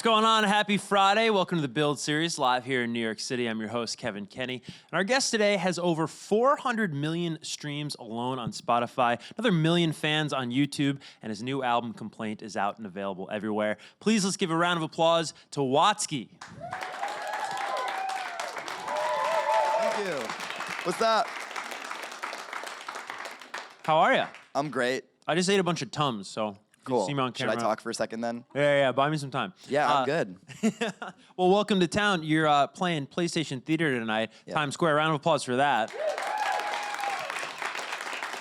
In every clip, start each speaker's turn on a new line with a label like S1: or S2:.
S1: What's going on? Happy Friday. Welcome to the Build Series, live here in New York City. I'm your host, Kevin Kenny. And our guest today has over 400 million streams alone on Spotify, another million fans on YouTube, and his new album, Complaint, is out and available everywhere. Please, let's give a round of applause to Watsky.
S2: Thank you. What's up?
S1: How are you?
S2: I'm great.
S1: I just ate a bunch of Tums, so
S2: Cool.
S1: you see me on
S2: Should
S1: camera.
S2: I talk for a second then?
S1: Yeah, buy me some time.
S2: Yeah, I'm good.
S1: Well, welcome to town. You're playing PlayStation Theater tonight.
S2: Yeah.
S1: Times Square. Round of applause for that.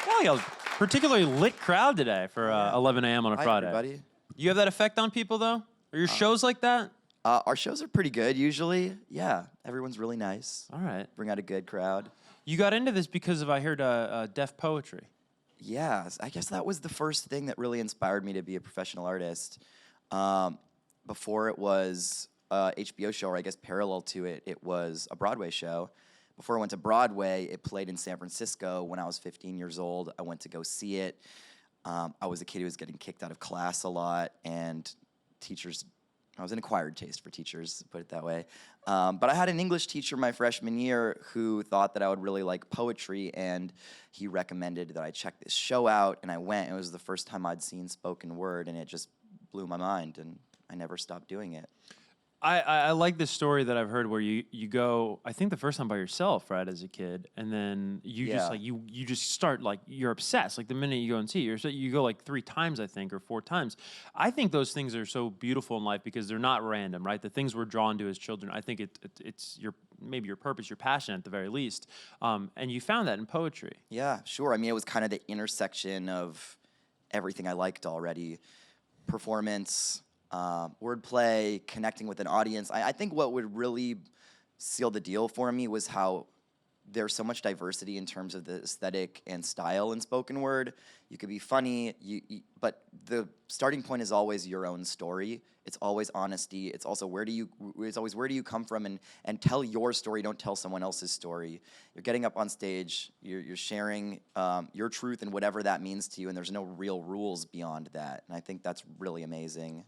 S1: Well, a particularly lit crowd today for 11 a.m. on a
S2: Hi,
S1: Friday.
S2: everybody.
S1: You have that effect on people, though? Are your shows like that?
S2: Our shows are pretty good usually. Yeah, everyone's really nice.
S1: All right.
S2: Bring out a good crowd.
S1: You got into this because of, I heard, deaf poetry.
S2: Yeah, I guess that was the first thing that really inspired me to be a professional artist. Before it was a HBO show, or I guess parallel to it, it was a Broadway show. Before I went to Broadway, it played in San Francisco when I was 15 years old. I went to go see it. I was a kid who was getting kicked out of class a lot, and I was an acquired taste for teachers, put it that way. But I had an English teacher my freshman year who thought that I would really like poetry, and he recommended that I check this show out, and I went. It was the first time I'd seen spoken word, and it just blew my mind, and I never stopped doing it.
S1: I like this story that I've heard where you go, I think the first time by yourself, right, as a kid, and then you just like you just start like you're obsessed. Like the minute you go and see it, you go like 3 times, I think, or 4 times. I think those things are so beautiful in life because they're not random, right? The things we're drawn to as children. I think it's maybe your purpose, your passion at the very least. And you found that in poetry.
S2: Yeah, sure. I mean, it was kind of the intersection of everything I liked already. Performance, wordplay, connecting with an audience. I think what would really seal the deal for me was how there's so much diversity in terms of the aesthetic and style in spoken word. You could be funny, but the starting point is always your own story. It's always honesty. It's also where do you come from, and tell your story. Don't tell someone else's story. You're getting up on stage. You're sharing your truth and whatever that means to you. And there's no real rules beyond that. And I think that's really amazing.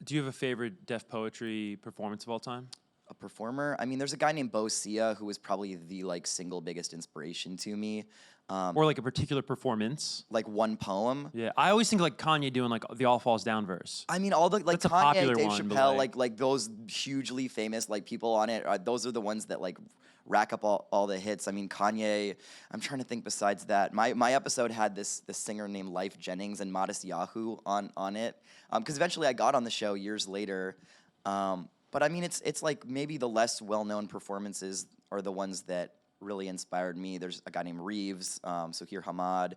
S1: Do you have a favorite deaf poetry performance of all time?
S2: A performer? I mean, there's a guy named Bo Sia who was probably the single biggest inspiration to me.
S1: Or like a particular performance?
S2: Like one poem.
S1: Yeah, I always think like Kanye doing like the All Falls Down verse.
S2: I mean, all the
S1: That's a
S2: Kanye,
S1: popular
S2: Dave
S1: one, but,
S2: Chappelle, like those hugely famous people on it. Those are the ones that rack up all the hits. I mean, Kanye. I'm trying to think. Besides that, my episode had this singer named Life Jennings and Modest Yahoo on it. Because eventually I got on the show years later. But I mean, it's like maybe the less well-known performances are the ones that really inspired me. There's a guy named Reeves, Sohir Hamad,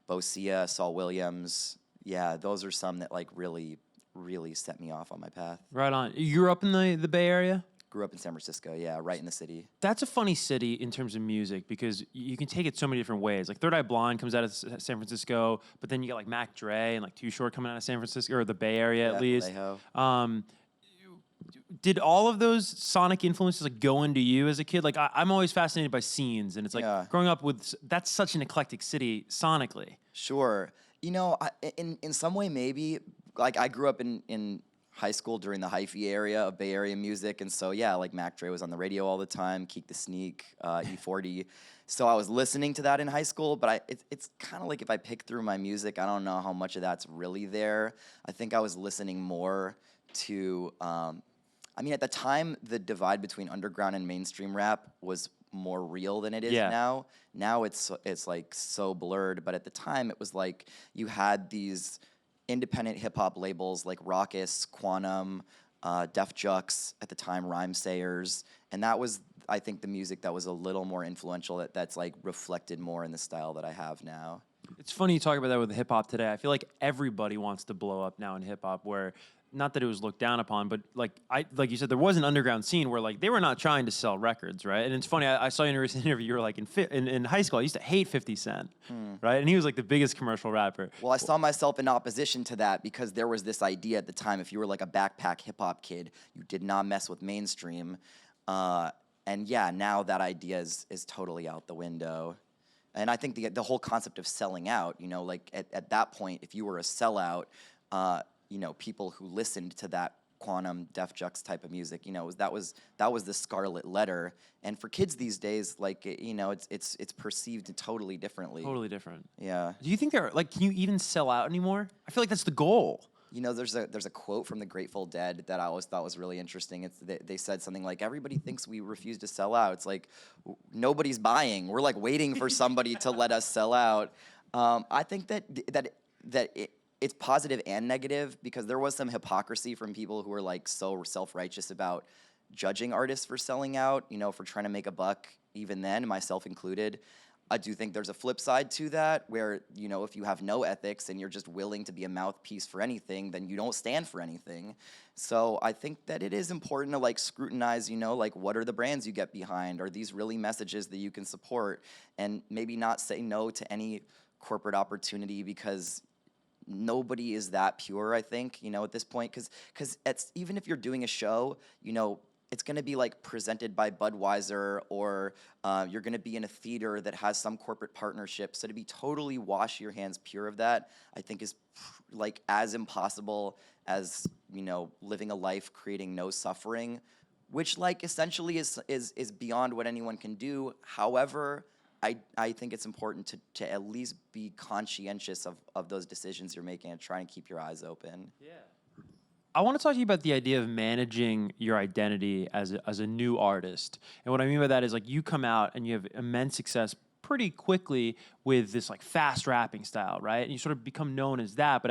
S2: Bo Sia, Saul Williams. Yeah, those are some that really, really set me off on my path.
S1: Right on. You grew up in the Bay Area?
S2: Grew up in San Francisco, yeah, right in the city.
S1: That's a funny city in terms of music because you can take it so many different ways. Like Third Eye Blind comes out of San Francisco, but then you got like Mac Dre and like Too Short coming out of San Francisco, or the Bay Area at least.
S2: Vallejo.
S1: Did all of those sonic influences go into you as a kid? Like I'm always fascinated by scenes, and it's like growing up with that's such an eclectic city sonically.
S2: Sure, you know, in some way maybe like I grew up in high school during the hyphy area of Bay Area music, and so yeah, like Mac Dre was on the radio all the time, Keek the Sneak, E40. So I was listening to that in high school, but it's kind of like if I pick through my music, I don't know how much of that's really there. I think I was listening more to. I mean, at the time, the divide between underground and mainstream rap was more real than it is now. Now it's like so blurred, but at the time, it was like you had these independent hip hop labels like Raucous, Quantum, Def Jux, at the time Rhymesayers, and that was, I think, the music that was a little more influential, that's like reflected more in the style that I have now.
S1: It's funny you talk about that with hip hop today. I feel like everybody wants to blow up now in hip hop, where not that it was looked down upon, but like you said, there was an underground scene where like they were not trying to sell records, right? And it's funny, I saw you in a recent interview. You were like in high school, I used to hate 50 Cent, right? And he was like the biggest commercial rapper.
S2: Well, I saw myself in opposition to that because there was this idea at the time: if you were like a backpack hip hop kid, you did not mess with mainstream. And yeah, now that idea is totally out the window. And I think the whole concept of selling out, you know, like at that point, if you were a sellout, you know, people who listened to that quantum, Def Jux type of music. You know, that was the scarlet letter. And for kids these days, like you know, it's perceived totally differently.
S1: Totally different.
S2: Yeah.
S1: Do you think they're like? Can you even sell out anymore? I feel like that's the goal.
S2: You know, there's a quote from the Grateful Dead that I always thought was really interesting. They said something like, "Everybody thinks we refuse to sell out." It's like nobody's buying. We're like waiting for somebody to let us sell out. I think it's positive and negative, because there was some hypocrisy from people who were like so self-righteous about judging artists for selling out, you know, for trying to make a buck, even then, myself included. I do think there's a flip side to that where, you know, if you have no ethics and you're just willing to be a mouthpiece for anything, then you don't stand for anything. So I think that it is important to like scrutinize, you know, like what are the brands you get behind? Are these really messages that you can support? And maybe not say no to any corporate opportunity, because nobody is that pure, I think, you know, at this point, because even if you're doing a show, you know, it's going to be like presented by Budweiser, or you're going to be in a theater that has some corporate partnership. So to be totally wash your hands pure of that, I think is like as impossible as, you know, living a life creating no suffering, which like essentially is beyond what anyone can do. However, I think it's important to at least be conscientious of those decisions you're making and try and keep your eyes open.
S1: Yeah. I want to talk to you about the idea of managing your identity as a new artist. And what I mean by that is like you come out and you have immense success pretty quickly with this like fast rapping style, right? And you sort of become known as that. But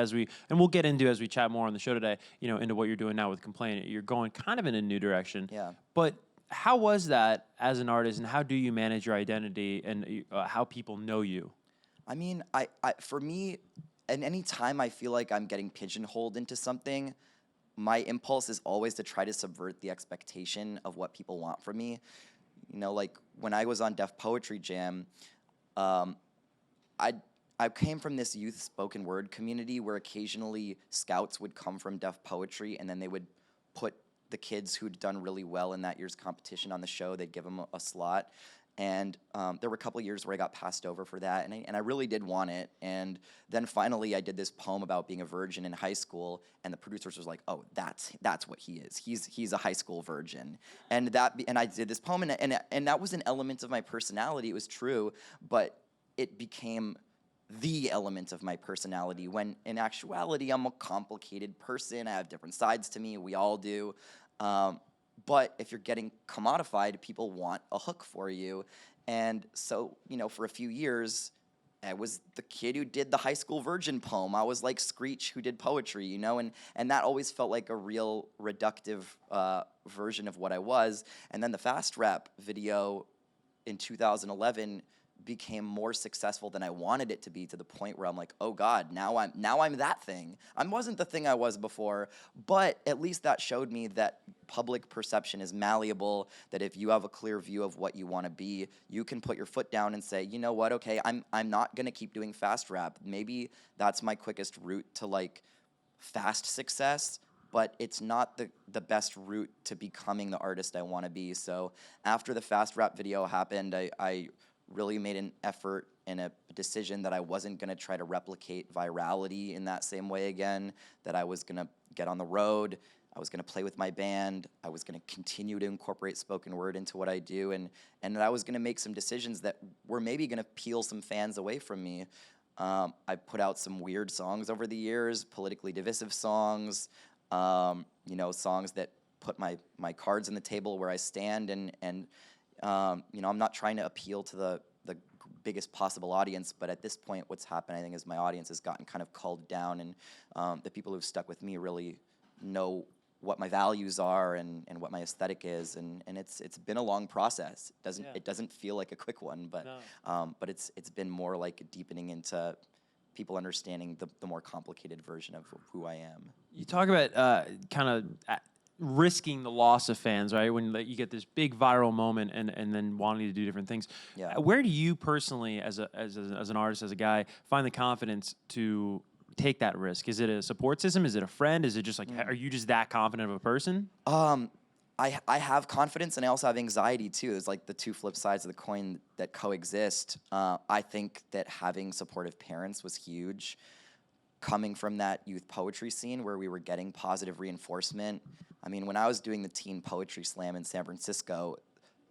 S1: we'll get into as we chat more on the show today, you know, into what you're doing now with Complain. You're going kind of in a new direction.
S2: Yeah.
S1: But how was that as an artist, and how do you manage your identity and how people know you?
S2: I mean, for me, and any time I feel like I'm getting pigeonholed into something, my impulse is always to try to subvert the expectation of what people want from me. You know, like when I was on Def Poetry Jam, I came from this youth spoken word community where occasionally scouts would come from Def Poetry, and then they would put the kids who'd done really well in that year's competition on the show. They'd give them a slot. And there were a couple years where I got passed over for that, and I really did want it. And then finally, I did this poem about being a virgin in high school, and the producers was like, "Oh, that's what he is. He's a high school virgin." And I did this poem, and that was an element of my personality. It was true, but it became the element of my personality, when in actuality, I'm a complicated person. I have different sides to me. We all do. But if you're getting commodified, people want a hook for you. And so, you know, for a few years, I was the kid who did the high school virgin poem. I was like Screech who did poetry, you know, and that always felt like a real reductive version of what I was. And then the Fast Rap video in 2011 became more successful than I wanted it to be, to the point where I'm like, oh God, now I'm that thing. I wasn't the thing I was before, but at least that showed me that public perception is malleable, that if you have a clear view of what you want to be, you can put your foot down and say, you know what, okay, I'm not gonna keep doing fast rap. Maybe that's my quickest route to like fast success, but it's not the best route to becoming the artist I want to be. So after the Fast Rap video happened, I really made an effort and a decision that I wasn't going to try to replicate virality in that same way again, that I was going to get on the road, I was going to play with my band, I was going to continue to incorporate spoken word into what I do, and that I was going to make some decisions that were maybe going to peel some fans away from me. I put out some weird songs over the years, politically divisive songs, you know, songs that put my cards on the table where I stand, and you know, I'm not trying to appeal to the biggest possible audience, but at this point, what's happened, I think, is my audience has gotten kind of culled down, and the people who've stuck with me really know what my values are and what my aesthetic is, and it's been a long process. It doesn't feel like a quick one, but no. But it's been more like deepening into people understanding the more complicated version of who I am.
S1: You talk about kind of risking the loss of fans, right? When you get this big viral moment and then wanting to do different things.
S2: Yeah.
S1: Where do you personally, as an artist, as a guy, find the confidence to take that risk? Is it a support system? Is it a friend? Is it just like, are you just that confident of a person?
S2: I have confidence, and I also have anxiety too. There's like the two flip sides of the coin that coexist. I think that having supportive parents was huge. coming from that youth poetry scene where we were getting positive reinforcement. I mean, when I was doing the teen poetry slam in San Francisco,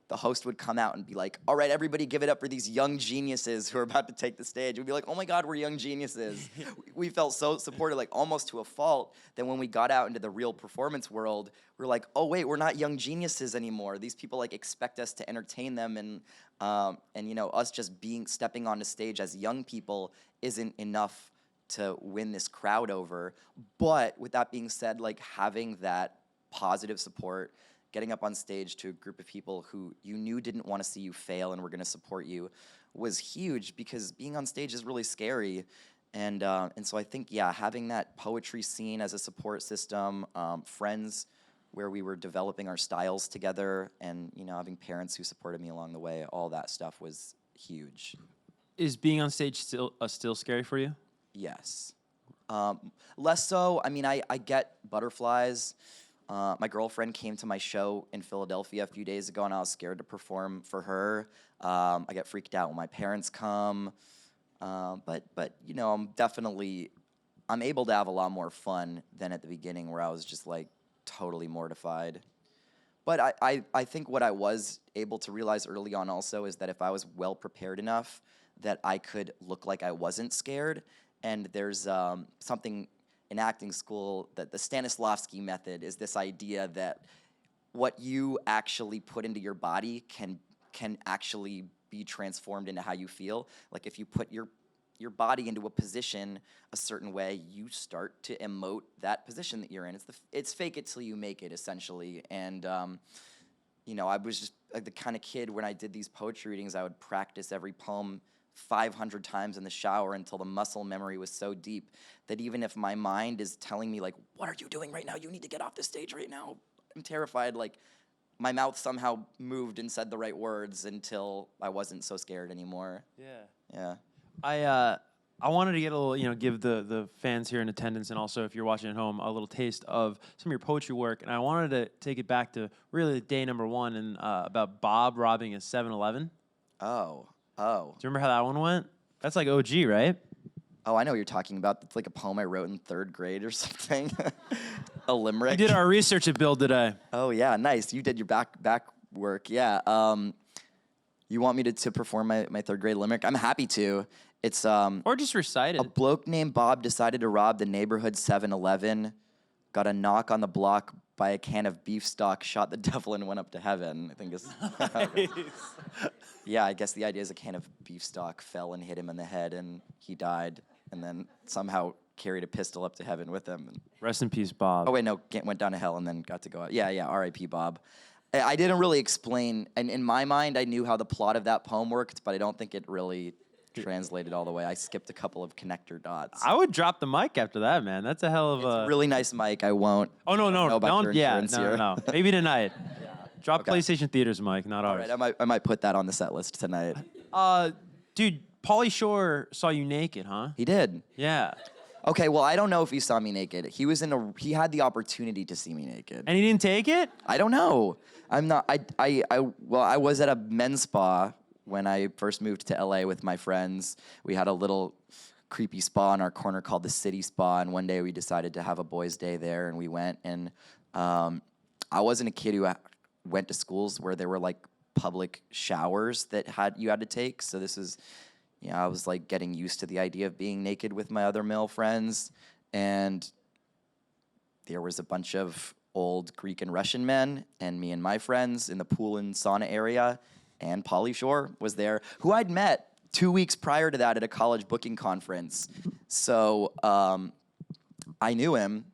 S2: the host would come out and be like, all right, everybody give it up for these young geniuses who are about to take the stage. We'd be like, oh my God, we're young geniuses. We felt so supported, like almost to a fault. Then when we got out into the real performance world, we're like, oh wait, we're not young geniuses anymore. These people like expect us to entertain them, and you know, us just stepping onto stage as young people isn't enough to win this crowd over. But with that being said, like having that positive support, getting up on stage to a group of people who you knew didn't want to see you fail and were going to support you was huge, because being on stage is really scary. And so I think, yeah, having that poetry scene as a support system, friends where we were developing our styles together, and, you know, having parents who supported me along the way, all that stuff was huge.
S1: Is being on stage still scary for you?
S2: Yes. Less so. I mean, I get butterflies. My girlfriend came to my show in Philadelphia a few days ago, and I was scared to perform for her. I get freaked out when my parents come. But you know, I'm able to have a lot more fun than at the beginning, where I was just like totally mortified. But I think what I was able to realize early on also is that if I was well prepared enough, that I could look like I wasn't scared. And there's something in acting school that the Stanislavski method is this idea that what you actually put into your body can actually be transformed into how you feel. Like if you put your body into a position a certain way, you start to emote that position that you're in. It's fake it till you make it, essentially. And you know, I was just like the kind of kid, when I did these poetry readings, I would practice every poem 500 times in the shower until the muscle memory was so deep that even if my mind is telling me like, what are you doing right now? You need to get off the stage right now. I'm terrified. Like my mouth somehow moved and said the right words until I wasn't so scared anymore. Yeah.
S1: I wanted to get a little, you know, give the fans here in attendance, and also if you're watching at home, a little taste of some of your poetry work. And I wanted to take it back to really day number one, and about Bob robbing a 7-Eleven.
S2: Oh.
S1: Do you remember how that one went? That's like OG, right?
S2: Oh, I know what you're talking about. It's like a poem I wrote in 3rd grade or something. A limerick.
S1: We did our research at Bill today.
S2: Oh, yeah, nice. You did your back work. Yeah. You want me to perform my 3rd grade limerick? I'm happy to. It's
S1: or just recite it.
S2: A bloke named Bob decided to rob the neighborhood 7-Eleven. Got a knock on the block by a can of beef stock, shot the devil and went up to heaven. I think is. Nice. Yeah, I guess the idea is a can of beef stock fell and hit him in the head, and he died, and then somehow carried a pistol up to heaven with him.
S1: Rest in peace, Bob.
S2: Oh wait, no, went down to hell and then got to go out. Yeah, R.I.P. Bob. I didn't really explain, and in my mind, I knew how the plot of that poem worked, but I don't think it really translated all the way. I skipped a couple of connector dots.
S1: I would drop the mic after that, man. That's a hell of
S2: a really nice mic. I won't.
S1: Oh no,
S2: don't.
S1: Yeah, no. Maybe tonight. Drop
S2: Okay.
S1: PlayStation Theater's mic, not ours.
S2: All right, I might put that on the set list tonight.
S1: Dude, Paulie Shore saw you naked, huh?
S2: He did.
S1: Yeah.
S2: Okay, well, I don't know if he saw me naked. He had the opportunity to see me naked.
S1: And he didn't take it?
S2: I don't know. I'm not. I was at a men's spa when I first moved to LA with my friends. We had a little creepy spa in our corner called the City Spa, and one day we decided to have a boys' day there, and we went. And I wasn't a kid who went to schools where there were like public showers that you had to take. So this is, you know, I was like getting used to the idea of being naked with my other male friends, and there was a bunch of old Greek and Russian men and me and my friends in the pool and sauna area, and Paulie Shore was there, who I'd met 2 weeks prior to that at a college booking conference. So I knew him.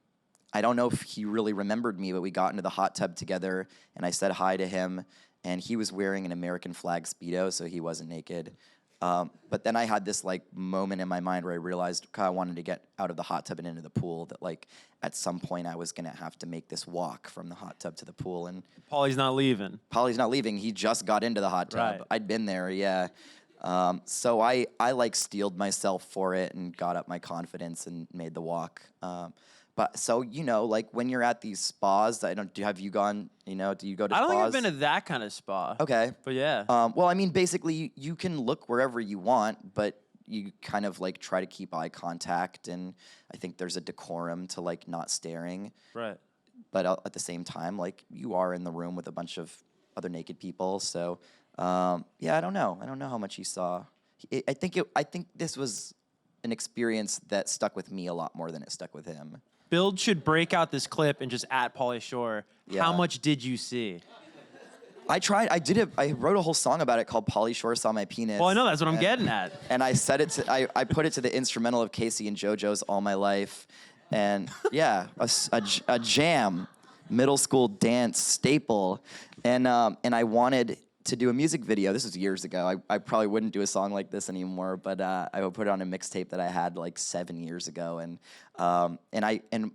S2: I don't know if he really remembered me, but we got into the hot tub together, and I said hi to him, and he was wearing an American flag Speedo, so he wasn't naked. But then I had this like moment in my mind where I realized I wanted to get out of the hot tub and into the pool, that like at some point I was gonna have to make this walk from the hot tub to the pool. And
S1: Paulie's not leaving.
S2: Paulie's not leaving. He just got into the hot tub.
S1: Right.
S2: I'd been there, yeah. So I like steeled myself for it and got up my confidence and made the walk. But so, you know, like when you're at these spas, have you gone, you know, do you go to spas?
S1: I don't think I've been to that kind of spa.
S2: Okay.
S1: But yeah.
S2: Well, I mean, basically, you can look wherever you want, but you kind of like try to keep eye contact, and I think there's a decorum to like not staring.
S1: Right.
S2: But at the same time, like you are in the room with a bunch of other naked people. So yeah, I don't know how much he saw. I think this was an experience that stuck with me a lot more than it stuck with him.
S1: Build should break out this clip and just at Paulie Shore.
S2: Yeah.
S1: How much did you see?
S2: I tried. I did it. I wrote a whole song about it called "Paulie Shore Saw My Penis."
S1: Well, I know that's what I'm getting at.
S2: And I set it to. I put it to the instrumental of Casey and JoJo's "All My Life," and yeah, a jam, middle school dance staple, and I wanted to do a music video. This was years ago. I probably wouldn't do a song like this anymore, but I would put it on a mixtape that I had like 7 years ago, and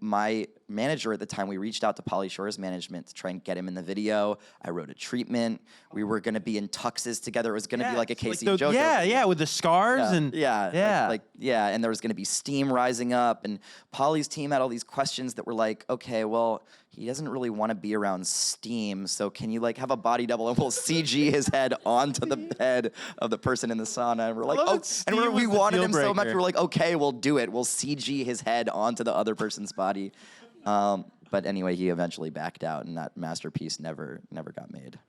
S2: my manager at the time, we reached out to Paulie Shore's management to try and get him in the video. I wrote a treatment. We were gonna be in tuxes together. It was gonna be like a Casey and JoJo.
S1: Yeah, with the scars and
S2: and there was gonna be steam rising up, and Paulie's team had all these questions that were like, okay, well, he doesn't really want to be around steam, so can you like have a body double and we'll CG his head onto the head of the person in the sauna? And we're like, oh, and we wanted him so much, we were like, okay, we'll do it. We'll CG his head onto the other person's body. But anyway, he eventually backed out, and that masterpiece never got made.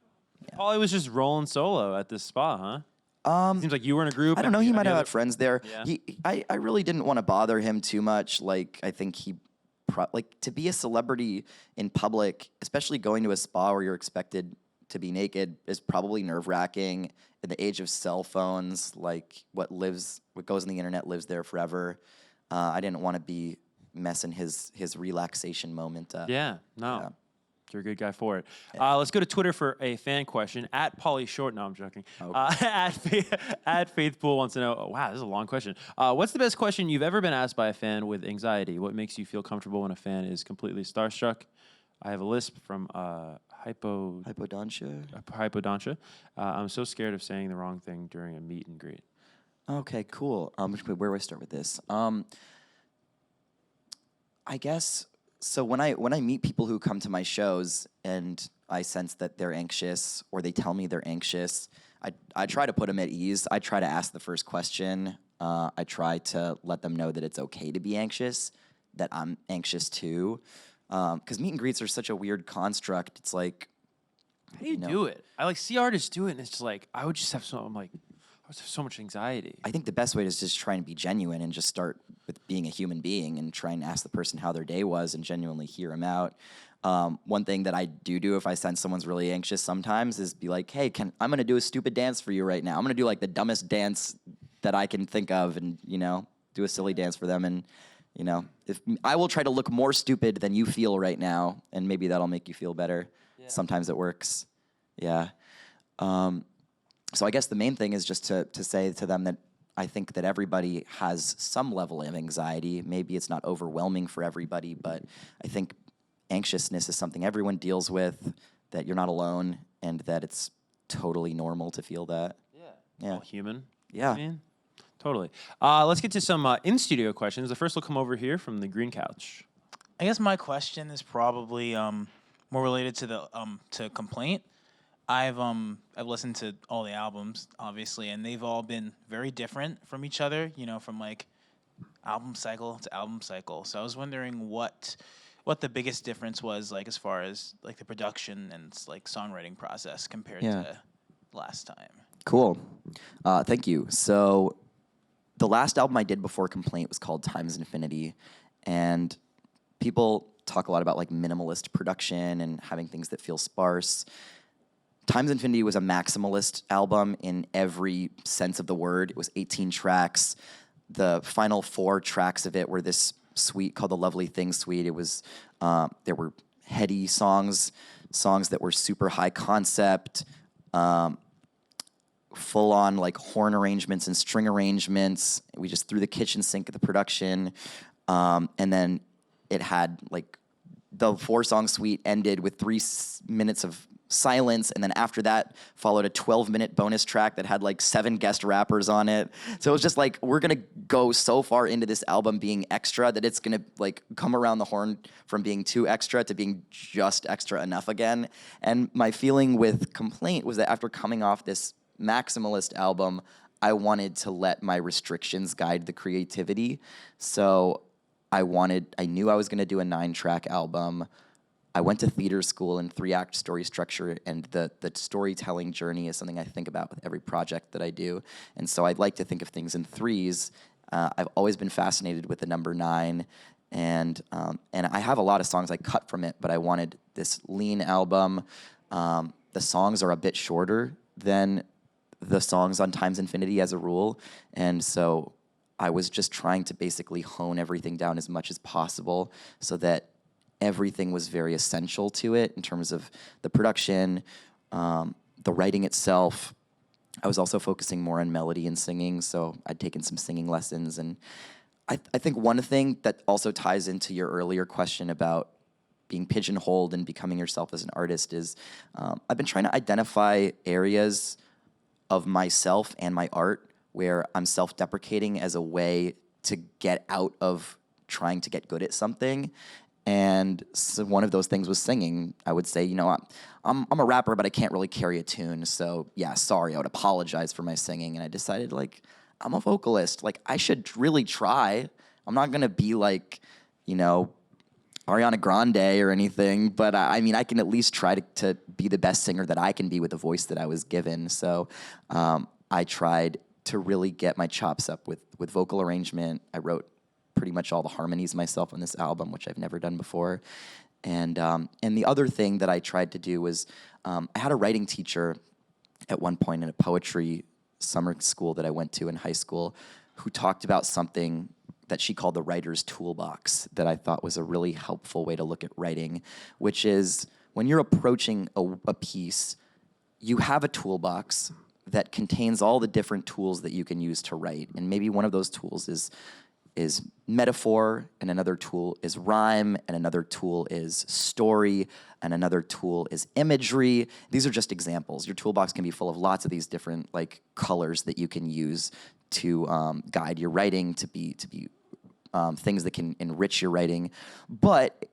S1: Yeah. Paulie was just rolling solo at this spa, huh? Seems like you were in a group.
S2: I don't know. He might have had friends there.
S1: Yeah.
S2: I really didn't want to bother him too much. Like, I think to be a celebrity in public, especially going to a spa where you're expected to be naked, is probably nerve-wracking. In the age of cell phones, like what goes on the internet lives there forever. I didn't want to be messing his relaxation moment up.
S1: Yeah, no. You're a good guy for it. Yeah. Let's go to Twitter for a fan question. At Paulie Short. No, I'm joking. Okay. At Faithpool wants to know, oh, wow, this is a long question. What's the best question you've ever been asked by a fan with anxiety? What makes you feel comfortable when a fan is completely starstruck? I have a lisp from hypodontia. I'm so scared of saying the wrong thing during a meet and greet.
S2: Okay, cool. Where do I start with this? I guess so. When I meet people who come to my shows and I sense that they're anxious or they tell me they're anxious, I try to put them at ease. I try to ask the first question. I try to let them know that it's okay to be anxious, that I'm anxious too. Because meet and greets are such a weird construct. It's like,
S1: how do you do it? I like see artists do it, and it's just like I would just have so much anxiety.
S2: I think the best way is just try and be genuine and just start with being a human being and try and ask the person how their day was and genuinely hear them out. One thing that I do if I sense someone's really anxious sometimes is be like, hey, I'm going to do a stupid dance for you right now. I'm going to do like the dumbest dance that I can think of and, do a silly dance for them. And, if I will try to look more stupid than you feel right now, and maybe that'll make you feel better. Yeah. Sometimes it works. Yeah. So I guess the main thing is just to say to them that I think that everybody has some level of anxiety. Maybe it's not overwhelming for everybody, but I think anxiousness is something everyone deals with, that you're not alone, and that it's totally normal to feel that.
S1: Yeah. All human.
S2: Yeah.
S1: I mean, totally. Let's get to some in-studio questions. The first will come over here from the green couch.
S3: I guess my question is probably more related to the to Complaint. I've listened to all the albums, obviously, and they've all been very different from each other, from like album cycle to album cycle. So I was wondering what the biggest difference was, like as far as like the production and like songwriting process compared to last time.
S2: Cool. Thank you. So the last album I did before Complaint was called Times Infinity, and people talk a lot about like minimalist production and having things that feel sparse. Times Infinity was a maximalist album in every sense of the word. It was 18 tracks. The final 4 tracks of it were this suite called the Lovely Things Suite. It was there were heady songs that were super high concept, full on like horn arrangements and string arrangements. We just threw the kitchen sink at the production, and then it had like the 4-song suite ended with 3 minutes of silence, and then after that followed a 12-minute bonus track that had like 7 guest rappers on it. So it was just like, we're gonna go so far into this album being extra that it's gonna like come around the horn from being too extra to being just extra enough again. And my feeling with Complaint was that after coming off this maximalist album, I wanted to let my restrictions guide the creativity. So I knew I was going to do a 9-track album. I went to theater school in 3-act story structure, and the storytelling journey is something I think about with every project that I do. And so I'd like to think of things in threes. I've always been fascinated with the number 9, and I have a lot of songs I cut from it, but I wanted this lean album. The songs are a bit shorter than the songs on Times Infinity as a rule, and so I was just trying to basically hone everything down as much as possible so that everything was very essential to it in terms of the production, the writing itself. I was also focusing more on melody and singing, so I'd taken some singing lessons. And I think one thing that also ties into your earlier question about being pigeonholed and becoming yourself as an artist is I've been trying to identify areas of myself and my art where I'm self-deprecating as a way to get out of trying to get good at something. And so one of those things was singing. I would say, I'm a rapper, but I can't really carry a tune. So yeah, sorry, I would apologize for my singing. And I decided, I'm a vocalist. I should really try. I'm not gonna be Ariana Grande or anything, but I mean, I can at least try to be the best singer that I can be with the voice that I was given. So I tried to really get my chops up with vocal arrangement. I wrote pretty much all the harmonies myself on this album, which I've never done before. And the other thing that I tried to do was I had a writing teacher at one point in a poetry summer school that I went to in high school who talked about something that she called the writer's toolbox that I thought was a really helpful way to look at writing, which is when you're approaching a piece, you have a toolbox that contains all the different tools that you can use to write. And maybe one of those tools is metaphor, and another tool is rhyme, and another tool is story, and another tool is imagery. These are just examples. Your toolbox can be full of lots of these different colors that you can use to guide your writing, to be things that can enrich your writing. But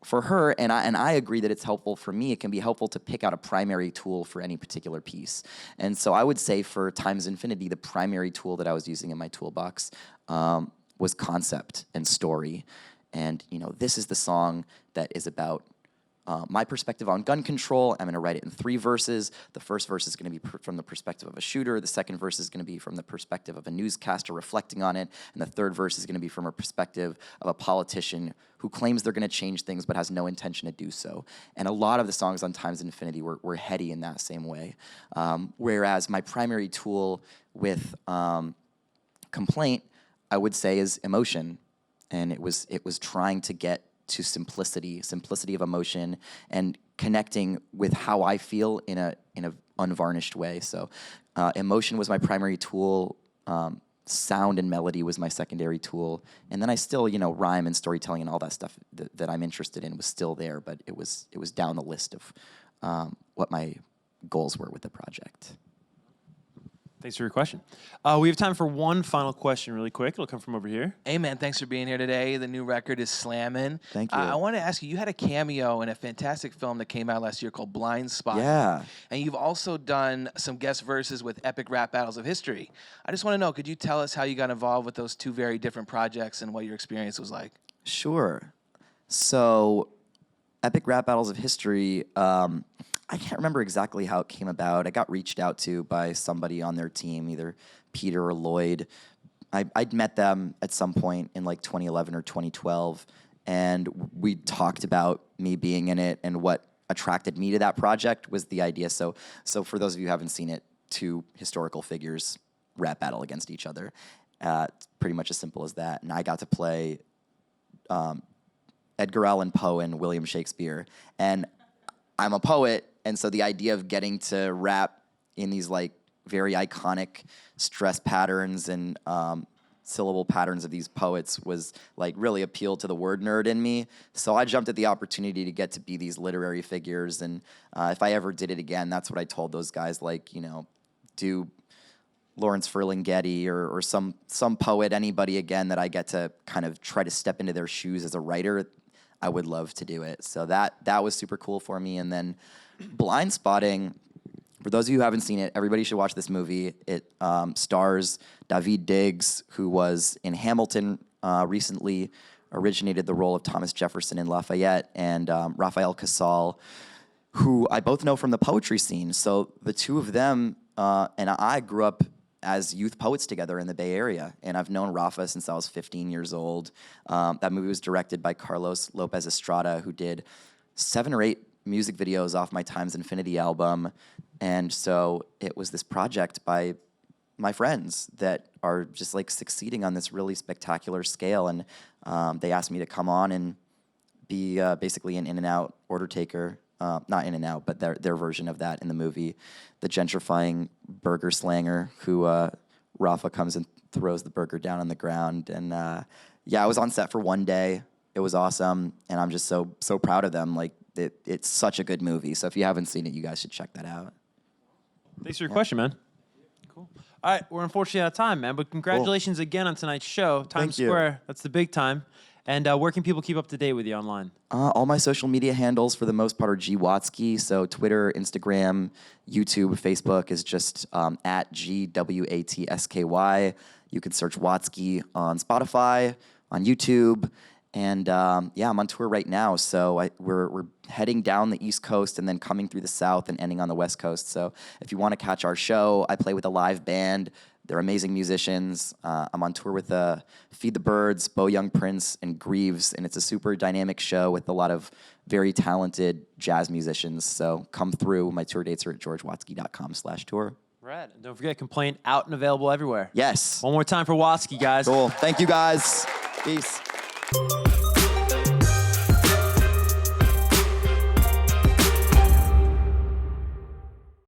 S2: for her, and I agree that it's helpful for me, it can be helpful to pick out a primary tool for any particular piece. And so I would say for Times Infinity, the primary tool that I was using in my toolbox was concept and story. And, this is the song that is about my perspective on gun control. I'm going to write it in 3 verses. The first verse is going to be from the perspective of a shooter. The second verse is going to be from the perspective of a newscaster reflecting on it. And the third verse is going to be from a perspective of a politician who claims they're going to change things but has no intention to do so. And a lot of the songs on Times Infinity were heady in that same way. Whereas my primary tool with Complaint, I would say, is emotion. And it was trying to get to simplicity of emotion, and connecting with how I feel in a unvarnished way. So emotion was my primary tool. Sound and melody was my secondary tool. And then I still, rhyme and storytelling and all that stuff that I'm interested in was still there, but it was down the list of what my goals were with the project.
S1: Thanks for your question. We have time for one final question really quick. It'll come from over here.
S4: Hey, man, thanks for being here today. The new record is slamming.
S2: Thank you.
S4: I want to ask you had a cameo in a fantastic film that came out last year called Blind Spot.
S2: Yeah.
S4: And you've also done some guest verses with Epic Rap Battles of History. I just want to know, could you tell us how you got involved with those 2 very different projects and what your experience was like?
S2: Sure. So Epic Rap Battles of History, I can't remember exactly how it came about. I got reached out to by somebody on their team, either Peter or Lloyd. I'd met them at some point in 2011 or 2012, and we talked about me being in it, and what attracted me to that project was the idea. So for those of you who haven't seen it, 2 historical figures rap battle against each other. It's pretty much as simple as that. And I got to play Edgar Allan Poe and William Shakespeare. And I'm a poet, and so the idea of getting to rap in these very iconic stress patterns and syllable patterns of these poets was really appealed to the word nerd in me. So I jumped at the opportunity to get to be these literary figures. And if I ever did it again, that's what I told those guys, do Lawrence Ferlinghetti or some poet, anybody again that I get to kind of try to step into their shoes as a writer. I would love to do it. So that was super cool for me. And then Blind Spotting For those of you who haven't seen it, everybody should watch this movie. It stars David Diggs, who was in Hamilton recently, originated the role of Thomas Jefferson in Lafayette, and Raphael Casal, who I both know from the poetry scene. So the two of them and I grew up as youth poets together in the Bay Area, and I've known Rafa since I was 15 years old. That movie was directed by Carlos Lopez Estrada, who did 7 or 8 music videos off my Times Infinity album. And so it was this project by my friends that are just like succeeding on this really spectacular scale. And they asked me to come on and be basically an In-N-Out order taker. Not In-N-Out, but their version of that in the movie. The gentrifying burger slanger who Rafa comes and throws the burger down on the ground. And yeah, I was on set for 1 day. It was awesome. And I'm just so proud of them. Like, it's such a good movie. So if you haven't seen it, you guys should check that out.
S1: Thanks for your question, man. Cool. All right, we're unfortunately out of time, man. But congratulations again on tonight's show. Times Square, that's the big time. And where can people keep up to date with you online?
S2: All my social media handles, for the most part, are G Watsky. So Twitter, Instagram, YouTube, Facebook is just at GWATSKY. You can search Watsky on Spotify, on YouTube. And yeah, I'm on tour right now. So we're heading down the East Coast and then coming through the South and ending on the West Coast. So if you want to catch our show, I play with a live band. They're amazing musicians. I'm on tour with Feed the Birds, Bo Young Prince, and Greaves, and it's a super dynamic show with a lot of very talented jazz musicians. So come through. My tour dates are at georgewatsky.com/tour.
S1: Right. And don't forget, Complaint out and available everywhere.
S2: Yes.
S1: One more time for Watsky, guys.
S2: Cool. Thank you, guys. Peace.